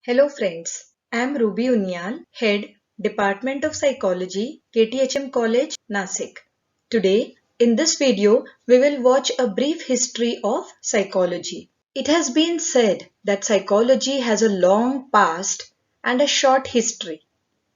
Hello friends, I am Ruby Unyal, Head, Department of Psychology, KTHM College, Nasik. Today, in this video, we will watch a brief history of psychology. It has been said that psychology has a long past and a short history.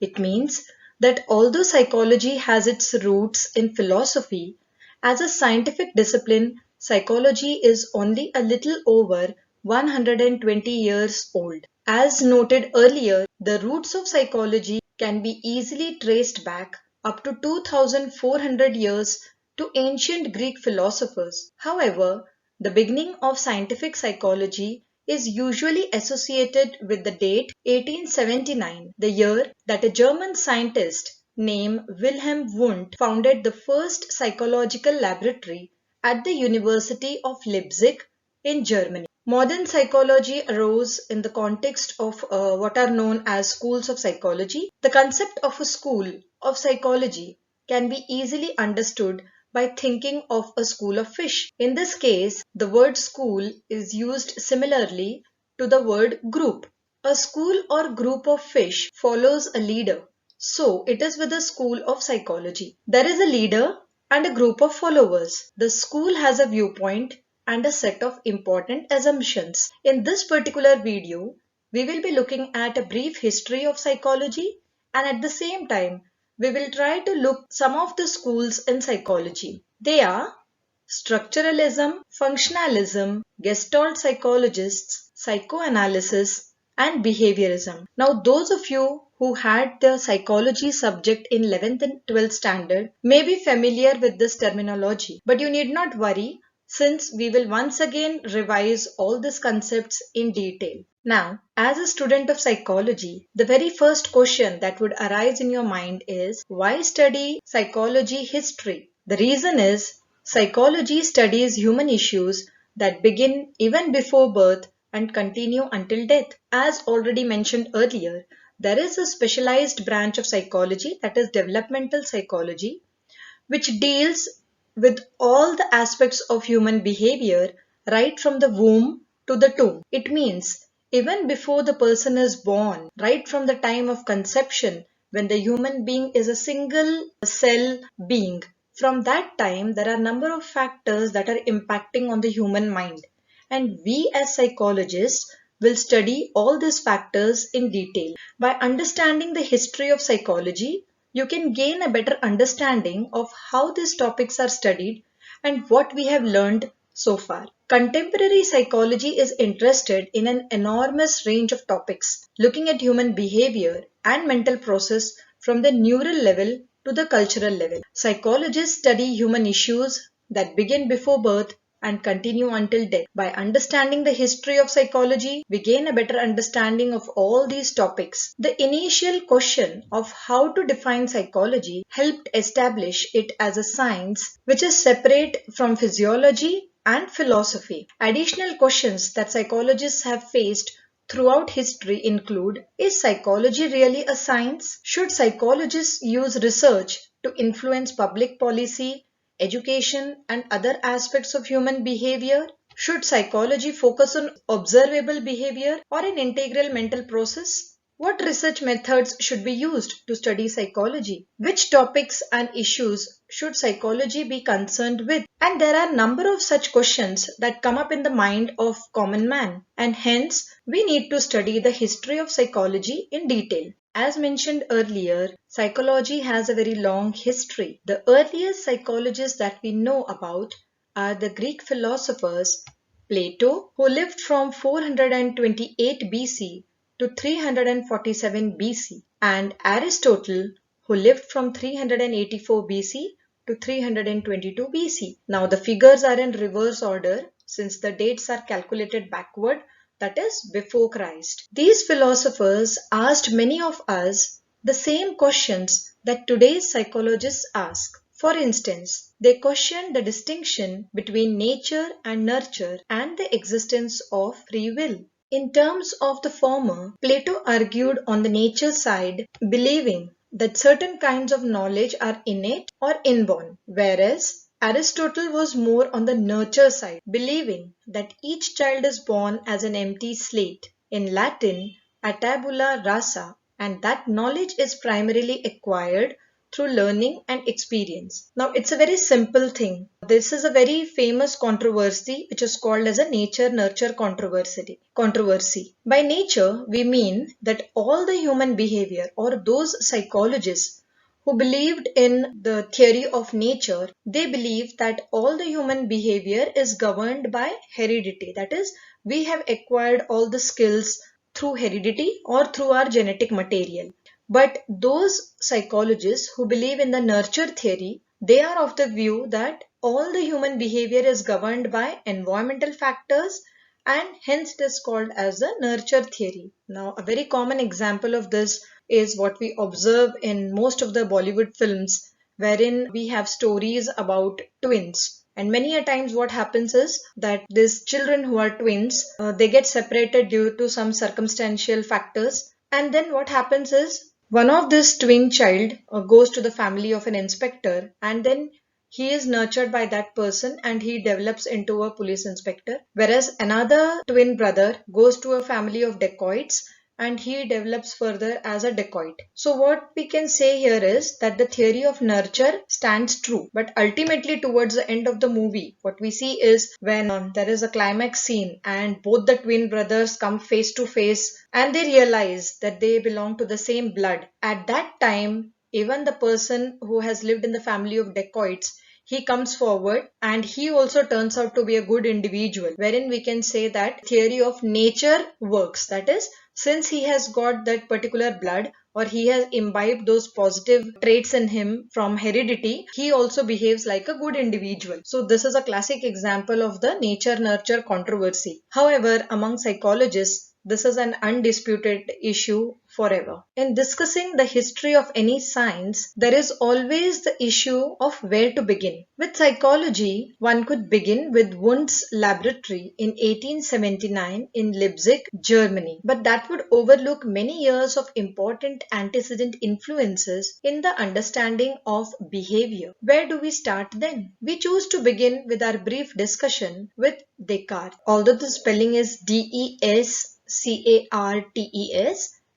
It means that although psychology has its roots in philosophy, as a scientific discipline, psychology is only a little over 120 years old. As noted earlier, the roots of psychology can be easily traced back up to 2400 years to ancient Greek philosophers. However, the beginning of scientific psychology is usually associated with the date 1879, the year that a German scientist named Wilhelm Wundt founded the first psychological laboratory at the University of Leipzig in Germany. Modern psychology arose in the context of what are known as schools of psychology. The concept of a school of psychology can be easily understood by thinking of a school of fish. In this case, the word school is used similarly to the word group. A school or group of fish follows a leader. So it is with the school of psychology. There is a leader and a group of followers. The school has a viewpoint and a set of important assumptions. In this particular video, we will be looking at a brief history of psychology, and at the same time, we will try to look some of the schools in psychology. They are structuralism, functionalism, Gestalt psychologists, psychoanalysis, and behaviorism. Now, those of you who had the psychology subject in 11th and 12th standard may be familiar with this terminology, but you need not worry since we will once again revise all these concepts in detail. Now, as a student of psychology, the very first question that would arise in your mind is, why study psychology history? The reason is, psychology studies human issues that begin even before birth and continue until death. As already mentioned earlier, there is a specialized branch of psychology, that is developmental psychology, which deals with all the aspects of human behavior right from the womb to the tomb. It means even before the person is born, right from the time of conception, when the human being is a single cell being, from that time there are a number of factors that are impacting on the human mind. And we as psychologists will study all these factors in detail. By understanding the history of psychology, you can gain a better understanding of how these topics are studied and what we have learned so far. Contemporary psychology is interested in an enormous range of topics, looking at human behavior and mental process from the neural level to the cultural level. Psychologists study human issues that begin before birth and continue until death. By understanding the history of psychology, we gain a better understanding of all these topics. The initial question of how to define psychology helped establish it as a science which is separate from physiology and philosophy. Additional questions that psychologists have faced throughout history include, is psychology really a science? Should psychologists use research to influence public policy, education, and other aspects of human behavior? Should psychology focus on observable behavior or an integral mental process? What research methods should be used to study psychology? Which topics and issues should psychology be concerned with? And there are a number of such questions that come up in the mind of common man, and hence we need to study the history of psychology in detail. As mentioned earlier, psychology has a very long history. The earliest psychologists that we know about are the Greek philosophers Plato, who lived from 428 BC to 347 BC, and Aristotle, who lived from 384 BC to 322 BC. Now the figures are in reverse order since the dates are calculated backward, that is before Christ. These philosophers asked many of us the same questions that today's psychologists ask. For instance, they questioned the distinction between nature and nurture and the existence of free will. In terms of the former, Plato argued on the nature side, believing that certain kinds of knowledge are innate or inborn, whereas Aristotle was more on the nurture side, believing that each child is born as an empty slate. In Latin, a tabula rasa, and that knowledge is primarily acquired through learning and experience. Now, it's a very simple thing. This is a very famous controversy which is called as a nature-nurture controversy. By nature, we mean that all the human behavior or those psychologists who believed in the theory of nature, they believe that all the human behavior is governed by heredity. That is, we have acquired all the skills through heredity or through our genetic material. But those psychologists who believe in the nurture theory, they are of the view that all the human behavior is governed by environmental factors, and hence it is called as the nurture theory. Now, a very common example of this is what we observe in most of the Bollywood films, wherein we have stories about twins. And many a times what happens is that these children who are twins, they get separated due to some circumstantial factors. And then what happens is one of this twin child goes to the family of an inspector, and then he is nurtured by that person and he develops into a police inspector. Whereas another twin brother goes to a family of dacoits and he develops further as a dacoit. So what we can say here is that the theory of nurture stands true. But ultimately towards the end of the movie, what we see is when there is a climax scene and both the twin brothers come face to face and they realize that they belong to the same blood. At that time, even the person who has lived in the family of dacoits, he comes forward and he also turns out to be a good individual, wherein we can say that theory of nature works. That is, since he has got that particular blood or he has imbibed those positive traits in him from heredity, he also behaves like a good individual. So this is a classic example of the nature-nurture controversy. However, among psychologists, this is an undisputed issue forever. In discussing the history of any science, there is always the issue of where to begin. With psychology, one could begin with Wundt's laboratory in 1879 in Leipzig, Germany. But that would overlook many years of important antecedent influences in the understanding of behavior. Where do we start then? We choose to begin with our brief discussion with Descartes. Although the spelling is Descartes,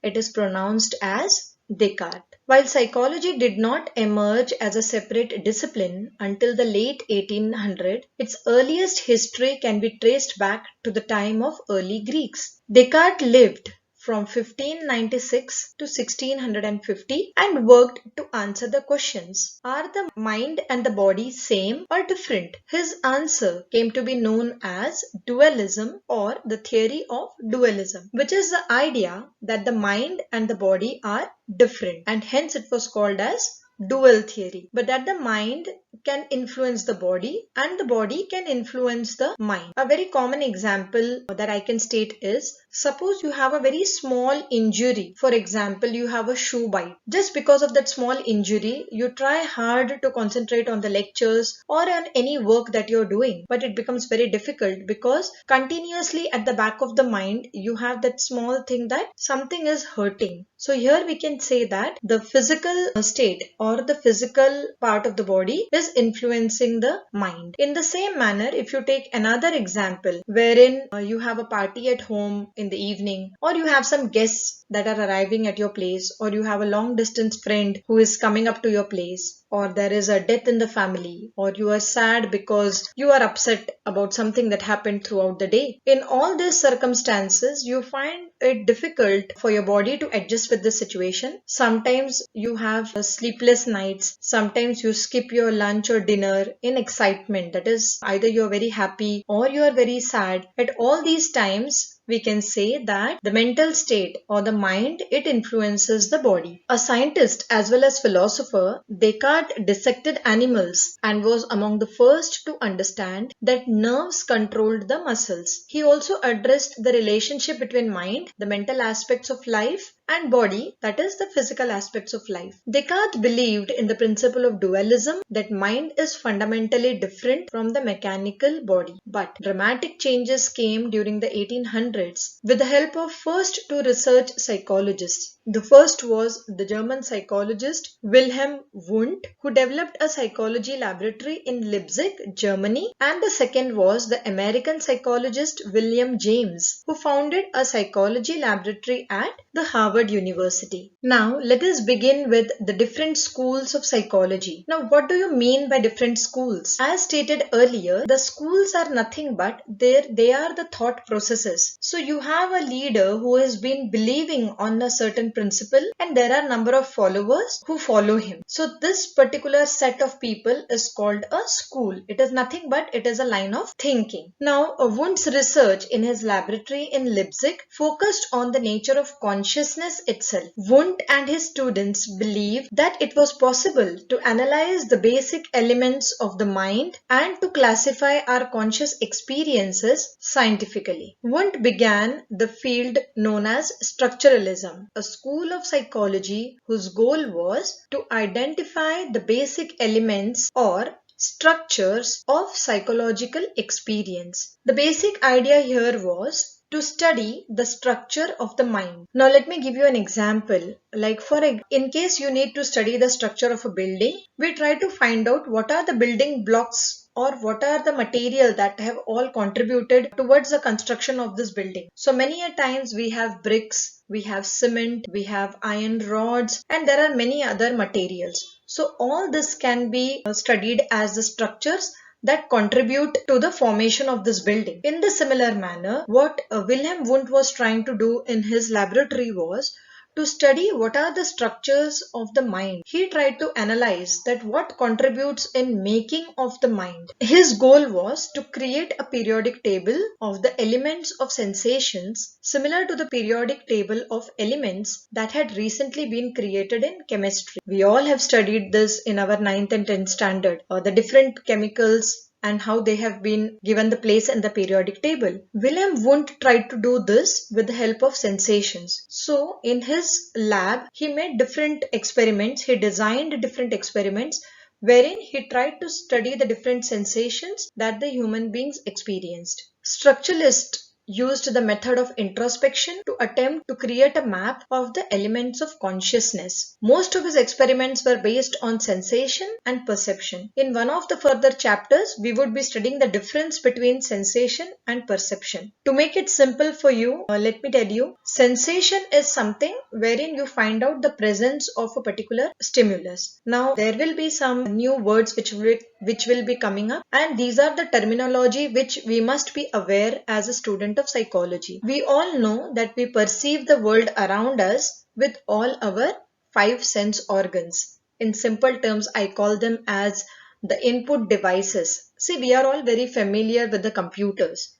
it is pronounced as Descartes. While psychology did not emerge as a separate discipline until the late 1800s, its earliest history can be traced back to the time of early Greeks. Descartes lived from 1596 to 1650 and worked to answer the questions, are the mind and the body same or different? His answer came to be known as dualism or the theory of dualism, which is the idea that the mind and the body are different, and hence it was called as dual theory, but that the mind can influence the body and the body can influence the mind. A very common example that I can state is, suppose you have a very small injury. For example, you have a shoe bite. Just because of that small injury, you try hard to concentrate on the lectures or on any work that you're doing, but it becomes very difficult because continuously at the back of the mind, you have that small thing that something is hurting. So here we can say that the physical state or the physical part of the body is influencing the mind. In the same manner, if you take another example wherein you have a party at home in the evening, or you have some guests that are arriving at your place, or you have a long distance friend who is coming up to your place, or there is a death in the family, or you are sad because you are upset about something that happened throughout the day. In all these circumstances, you find it difficult for your body to adjust with the situation. Sometimes you have sleepless nights, sometimes you skip your lunch or dinner in excitement. That is, either you are very happy or you are very sad. At all these times, we can say that the mental state or the mind, it influences the body. A scientist as well as philosopher, Descartes dissected animals and was among the first to understand that nerves controlled the muscles. He also addressed the relationship between mind, the mental aspects of life, and body, that is the physical aspects of life. Descartes believed in the principle of dualism, that mind is fundamentally different from the mechanical body. But dramatic changes came during the 1800s with the help of first two research psychologists. The first was the German psychologist Wilhelm Wundt, who developed a psychology laboratory in Leipzig, Germany, and the second was the American psychologist William James, who founded a psychology laboratory at the Harvard University. Now, let us begin with the different schools of psychology. Now, what do you mean by different schools? As stated earlier, the schools are nothing but they are the thought processes. So, you have a leader who has been believing on a certain principle and there are number of followers who follow him. So, this particular set of people is called a school. It is nothing but it is a line of thinking. Now, Wundt's research in his laboratory in Leipzig focused on the nature of consciousness itself. Wundt and his students believed that it was possible to analyze the basic elements of the mind and to classify our conscious experiences scientifically. Wundt began the field known as structuralism, a school of psychology whose goal was to identify the basic elements or structures of psychological experience. The basic idea here was to study the structure of the mind. Now let me give you an example. Like in case you need to study the structure of a building, we try to find out what are the building blocks or what are the material that have all contributed towards the construction of this building. So many a times we have bricks, we have cement, we have iron rods, and there are many other materials. So all this can be studied as the structures that contribute to the formation of this building. In the similar manner, what Wilhelm Wundt was trying to do in his laboratory was to study what are the structures of the mind. He tried to analyze that what contributes in making of the mind. His goal was to create a periodic table of the elements of sensations similar to the periodic table of elements that had recently been created in chemistry. We all have studied this in our 9th and 10th standard, the different chemicals and how they have been given the place in the periodic table. Wilhelm Wundt tried to do this with the help of sensations. So in his lab, he made different experiments. He designed different experiments wherein he tried to study the different sensations that the human beings experienced. Structuralists used the method of introspection to attempt to create a map of the elements of consciousness. Most of his experiments were based on sensation and perception. In one of the further chapters, we would be studying the difference between sensation and perception. To make it simple for you, let me tell you, sensation is something wherein you find out the presence of a particular stimulus. Now, there will be some new words which will be coming up, and these are the terminology which we must be aware as a student of psychology. We all know that we perceive the world around us with all our 5 sense organs. In simple terms, I call them as the input devices. See, we are all very familiar with the computers.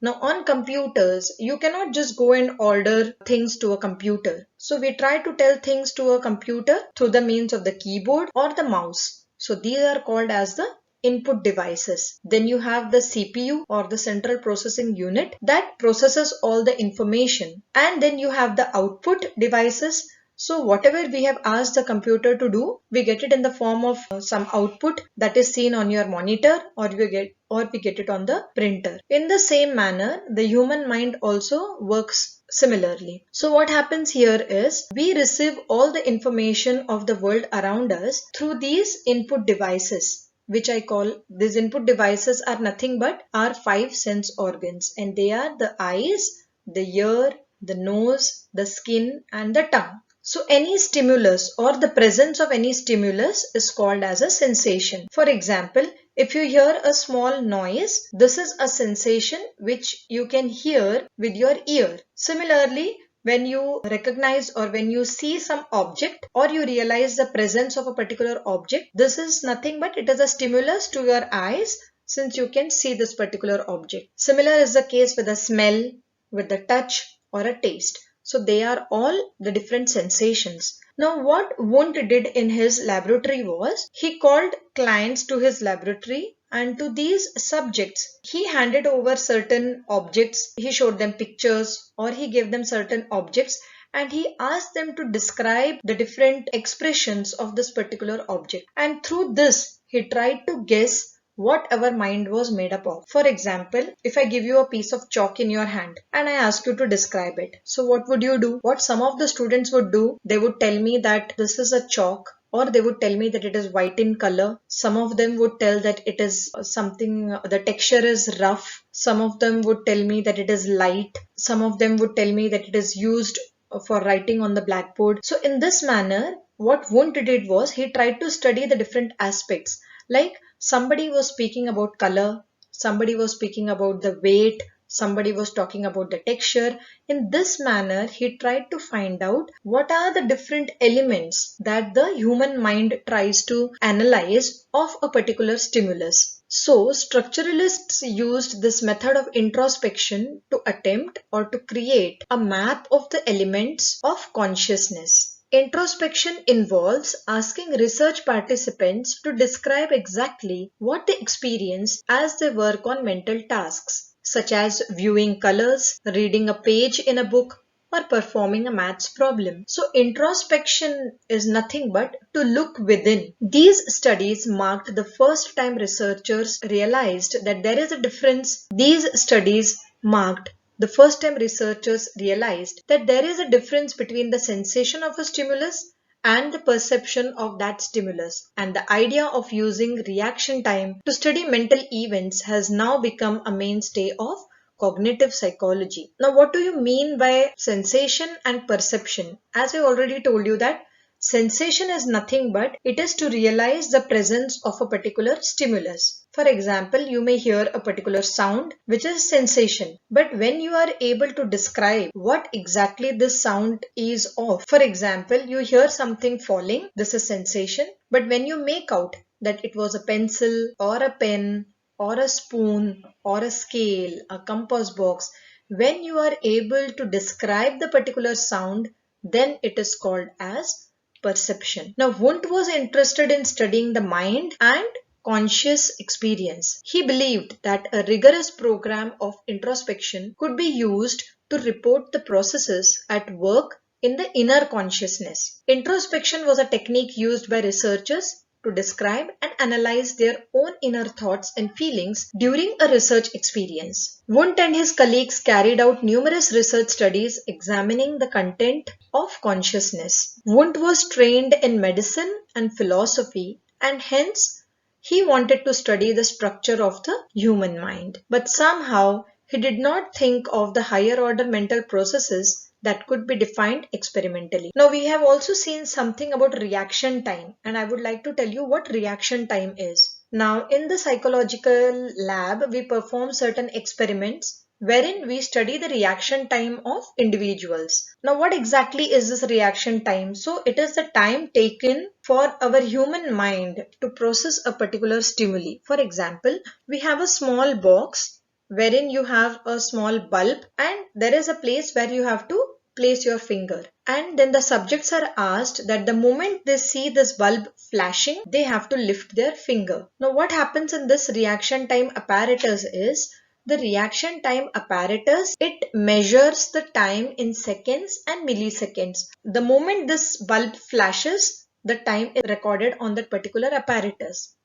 Now on computers, you cannot just go and order things to a computer. So we try to tell things to a computer through the means of the keyboard or the mouse. So these are called as the input devices. Then you have the CPU or the central processing unit that processes all the information. And then you have the output devices. So whatever we have asked the computer to do, we get it in the form of some output that is seen on your monitor, or we get it on the printer. In the same manner, the human mind also works similarly. So what happens here is we receive all the information of the world around us through these input devices, which I call, these input devices are nothing but our 5 sense organs, and they are the eyes, the ear, the nose, the skin and the tongue. So any stimulus or the presence of any stimulus is called as a sensation. For example, if you hear a small noise, this is a sensation which you can hear with your ear. Similarly, when you recognize or when you see some object or you realize the presence of a particular object, this is nothing but it is a stimulus to your eyes since you can see this particular object. Similar is the case with a smell, with the touch or a taste. So they are all the different sensations. Now what Wundt did in his laboratory was he called clients to his laboratory, and to these subjects he handed over certain objects. He showed them pictures or he gave them certain objects and he asked them to describe the different expressions of this particular object. And through this, he tried to guess what our mind was made up of. For example, if I give you a piece of chalk in your hand and I ask you to describe it, so what would you do? What some of the students would do, they would tell me that this is a chalk, or they would tell me that it is white in color. Some of them would tell that it is something, the texture is rough. Some of them would tell me that it is light. Some of them would tell me that it is used for writing on the blackboard. So in this manner, what Wundt did was he tried to study the different aspects. Like somebody was speaking about color, somebody was speaking about the weight, somebody was talking about the texture. In this manner, he tried to find out what are the different elements that the human mind tries to analyze of a particular stimulus. So, structuralists used this method of introspection to attempt or to create a map of the elements of consciousness. Introspection involves asking research participants to describe exactly what they experience as they work on mental tasks, such as viewing colors, reading a page in a book, or performing a maths problem. So introspection is nothing but to look within. These studies marked the first time researchers realized that there is a difference. These studies marked the first time researchers realized that there is a difference between the sensation of a stimulus and the perception of that stimulus, and the idea of using reaction time to study mental events has now become a mainstay of cognitive psychology. Now, what do you mean by sensation and perception? As I already told you that sensation is nothing but it is to realize the presence of a particular stimulus. For example, you may hear a particular sound which is sensation, but when you are able to describe what exactly this sound is of, for example, you hear something falling, this is sensation, but when you make out that it was a pencil or a pen or a spoon or a scale, a compass box, when you are able to describe the particular sound, then it is called as perception. Now, Wundt was interested in studying the mind and conscious experience. He believed that a rigorous program of introspection could be used to report the processes at work in the inner consciousness. Introspection was a technique used by researchers to describe and analyze their own inner thoughts and feelings during a research experience. Wundt and his colleagues carried out numerous research studies examining the content of consciousness. Wundt was trained in medicine and philosophy, and hence he wanted to study the structure of the human mind. But somehow he did not think of the higher order mental processes that could be defined experimentally. Now, we have also seen something about reaction time, and I would like to tell you what reaction time is. Now, in the psychological lab, we perform certain experiments wherein we study the reaction time of individuals. Now, what exactly is this reaction time? So, it is the time taken for our human mind to process a particular stimuli. For example, we have a small box wherein you have a small bulb and there is a place where you have to place your finger, and then the subjects are asked that the moment they see this bulb flashing, they have to lift their finger. Now, what happens in this reaction time apparatus is the reaction time apparatus, it measures the time in seconds and milliseconds. The moment this bulb flashes, the time is recorded on that particular apparatus.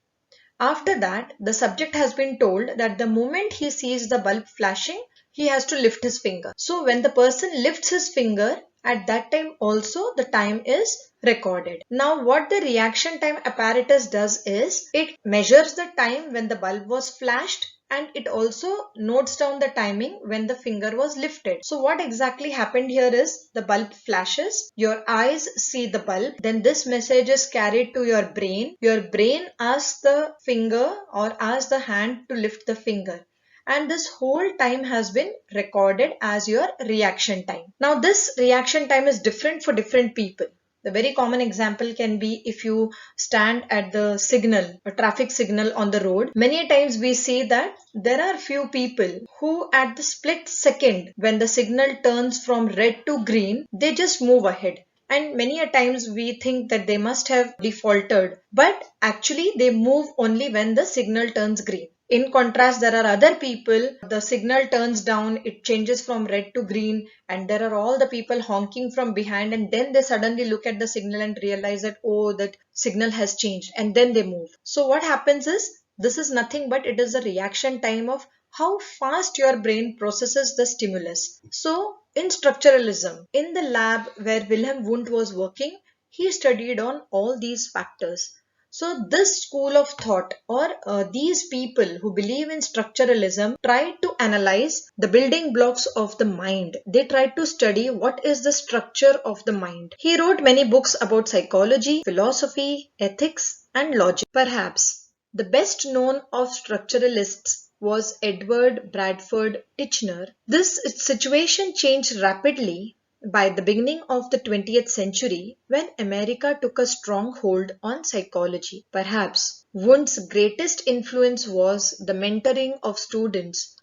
After that, the subject has been told that the moment he sees the bulb flashing, he has to lift his finger. So when the person lifts his finger, at that time also the time is recorded. Now, what the reaction time apparatus does is it measures the time when the bulb was flashed, and it also notes down the timing when the finger was lifted. So what exactly happened here is the bulb flashes, your eyes see the bulb, then this message is carried to your brain. Your brain asks the finger or asks the hand to lift the finger, and this whole time has been recorded as your reaction time. Now, this reaction time is different for different people. The very common example can be if you stand at the signal, a traffic signal on the road. Many times we see that there are few people who at the split second when the signal turns from red to green, they just move ahead. And many a times we think that they must have defaulted, but actually they move only when the signal turns green. In contrast, there are other people, the signal turns down, it changes from red to green, and there are all the people honking from behind, and then they suddenly look at the signal and realize that, oh, that signal has changed, and then they move. So what happens is, this is nothing but it is the reaction time of how fast your brain processes the stimulus. So in structuralism, in the lab where Wilhelm Wundt was working, he studied on all these factors. So this school of thought, or these people who believe in structuralism, tried to analyze the building blocks of the mind. They tried to study what is the structure of the mind. He wrote many books about psychology, philosophy, ethics, and logic. Perhaps the best known of structuralists was Edward Bradford Titchener. This situation changed rapidly by the beginning of the 20th century, when America took a strong hold on psychology. Perhaps Wundt's greatest influence was the mentoring of students.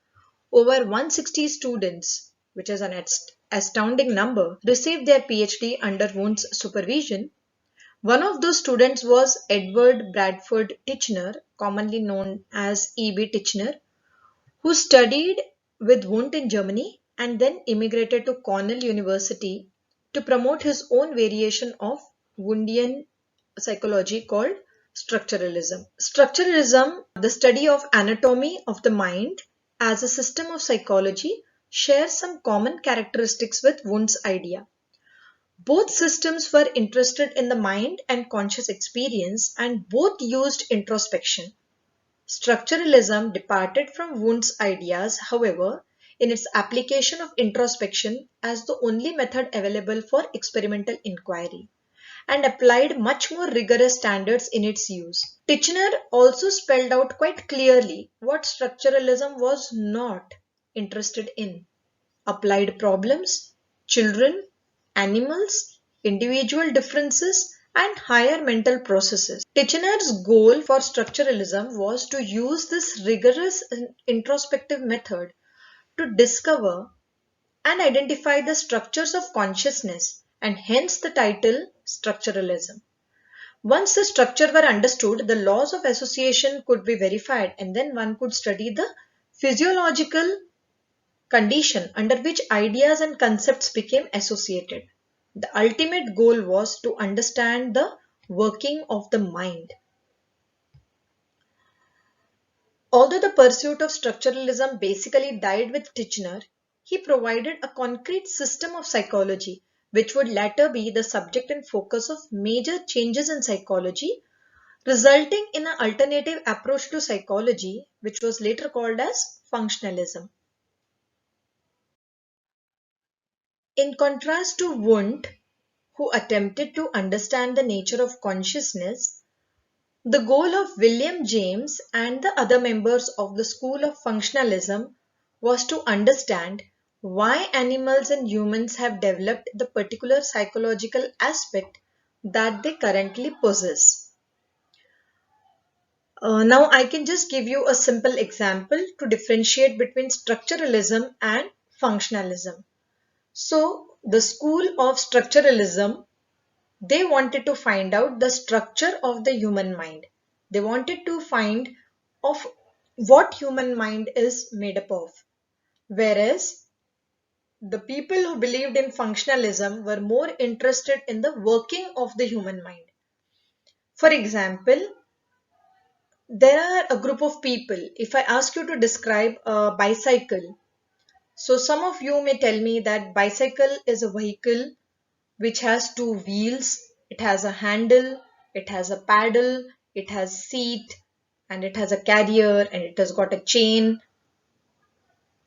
Over 160 students, which is an astounding number, received their PhD under Wundt's supervision. One of those students was Edward Bradford Titchener, commonly known as E.B. Titchener, who studied with Wundt in Germany and then immigrated to Cornell University to promote his own variation of Wundtian psychology called structuralism. Structuralism, the study of anatomy of the mind as a system of psychology, shares some common characteristics with Wundt's idea. Both systems were interested in the mind and conscious experience, and both used introspection. Structuralism departed from Wundt's ideas, however, in its application of introspection as the only method available for experimental inquiry, and applied much more rigorous standards in its use. Titchener also spelled out quite clearly what structuralism was not interested in: applied problems, children, animals, individual differences, and higher mental processes. Titchener's goal for structuralism was to use this rigorous introspective method to discover and identify the structures of consciousness, and hence the title structuralism. Once the structure were understood, the laws of association could be verified, and then one could study the physiological condition under which ideas and concepts became associated. The ultimate goal was to understand the working of the mind. Although the pursuit of structuralism basically died with Titchener, he provided a concrete system of psychology which would later be the subject and focus of major changes in psychology, resulting in an alternative approach to psychology which was later called as functionalism. In contrast to Wundt, who attempted to understand the nature of consciousness, the goal of William James and the other members of the school of functionalism was to understand why animals and humans have developed the particular psychological aspect that they currently possess. Now I can just give you a simple example to differentiate between structuralism and functionalism. So the school of structuralism, they wanted to find out the structure of the human mind. They wanted to find of what human mind is made up of. Whereas the people who believed in functionalism were more interested in the working of the human mind. For example, there are a group of people. If I ask you to describe a bicycle, so some of you may tell me that bicycle is a vehicle which has two wheels, it has a handle, it has a paddle, it has seat, and it has a carrier, and it has got a chain.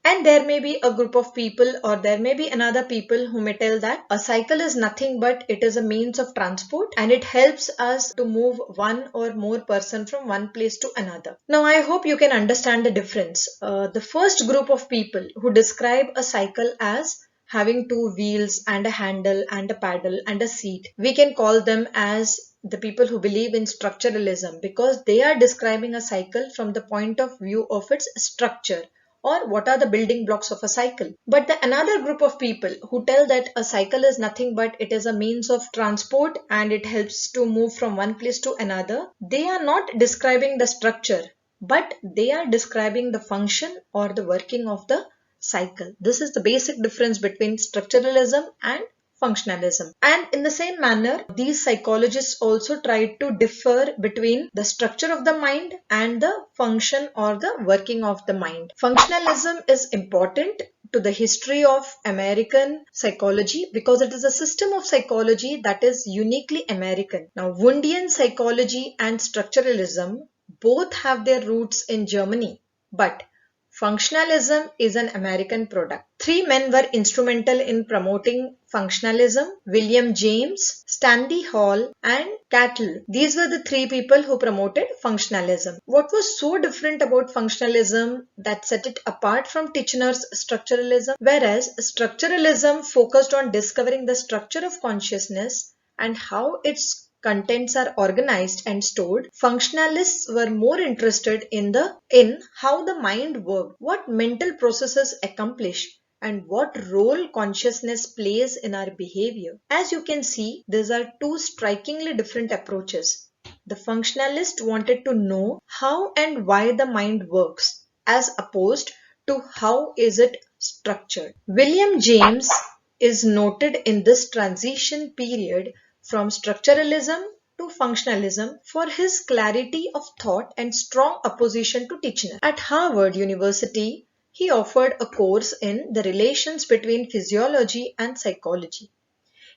And there may be a group of people, or there may be another people who may tell that a cycle is nothing but it is a means of transport and it helps us to move one or more person from one place to another. Now I hope you can understand the difference. The first group of people who describe a cycle as having two wheels and a handle and a paddle and a seat, we can call them as the people who believe in structuralism, because they are describing a cycle from the point of view of its structure, or what are the building blocks of a cycle. But the another group of people who tell that a cycle is nothing but it is a means of transport and it helps to move from one place to another, they are not describing the structure. but they are describing the function or the working of the cycle. This is the basic difference between structuralism and functionalism. And in the same manner, these psychologists also tried to differ between the structure of the mind and the function or the working of the mind. Functionalism is important to the history of American psychology because it is a system of psychology that is uniquely American. Now, Wundian psychology and structuralism both have their roots in Germany, but functionalism is an American product. Three men were instrumental in promoting functionalism: William James, Stanley Hall, and Cattell. These were the three people who promoted functionalism. What was so different about functionalism that set it apart from Titchener's structuralism? Whereas structuralism focused on discovering the structure of consciousness and how its contents are organized and stored, functionalists were more interested in how the mind worked, what mental processes accomplish, and what role consciousness plays in our behavior. As you can see, these are two strikingly different approaches. The functionalist wanted to know how and why the mind works, as opposed to how is it structured. William James is noted in this transition period from structuralism to functionalism for his clarity of thought and strong opposition to Titchener. At Harvard University, he offered a course in the relations between physiology and psychology.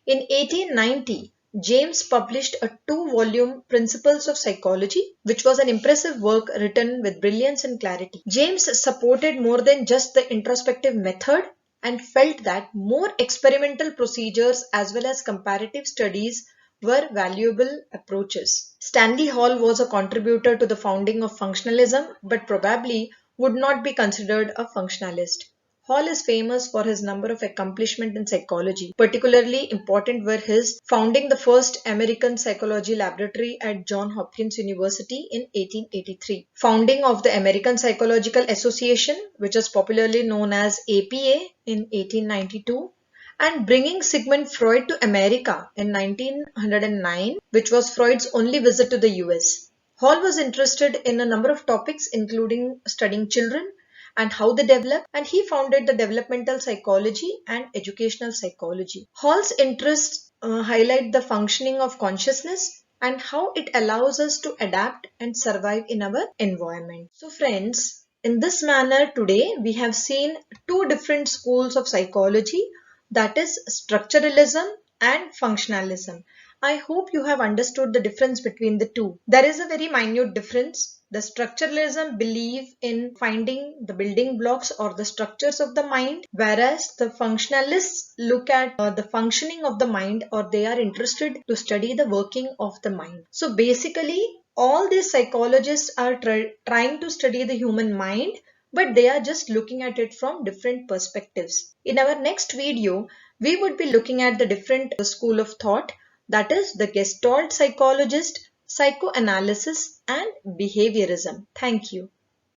In 1890, James published a two-volume Principles of Psychology, which was an impressive work written with brilliance and clarity. James supported more than just the introspective method and felt that more experimental procedures as well as comparative studies were valuable approaches. Stanley Hall was a contributor to the founding of functionalism, but probably would not be considered a functionalist. Hall is famous for his number of accomplishments in psychology. Particularly important were his founding the first American psychology laboratory at Johns Hopkins University in 1883, founding of the American Psychological Association, which is popularly known as APA, in 1892, and bringing Sigmund Freud to America in 1909, which was Freud's only visit to the US. Hall was interested in a number of topics, including studying children and how they develop, and he founded the developmental psychology and educational psychology. Hall's interests highlight the functioning of consciousness and how it allows us to adapt and survive in our environment. So friends, in this manner today we have seen two different schools of psychology, that is structuralism and functionalism. I hope you have understood the difference between the two. There is a very minute difference. The structuralism believe in finding the building blocks or the structures of the mind, whereas the functionalists look at the functioning of the mind, or they are interested to study the working of the mind. So basically, all these psychologists are trying to study the human mind, but they are just looking at it from different perspectives. In our next video, we would be looking at the different school of thought, that is the Gestalt psychologist, psychoanalysis and behaviorism. Thank you.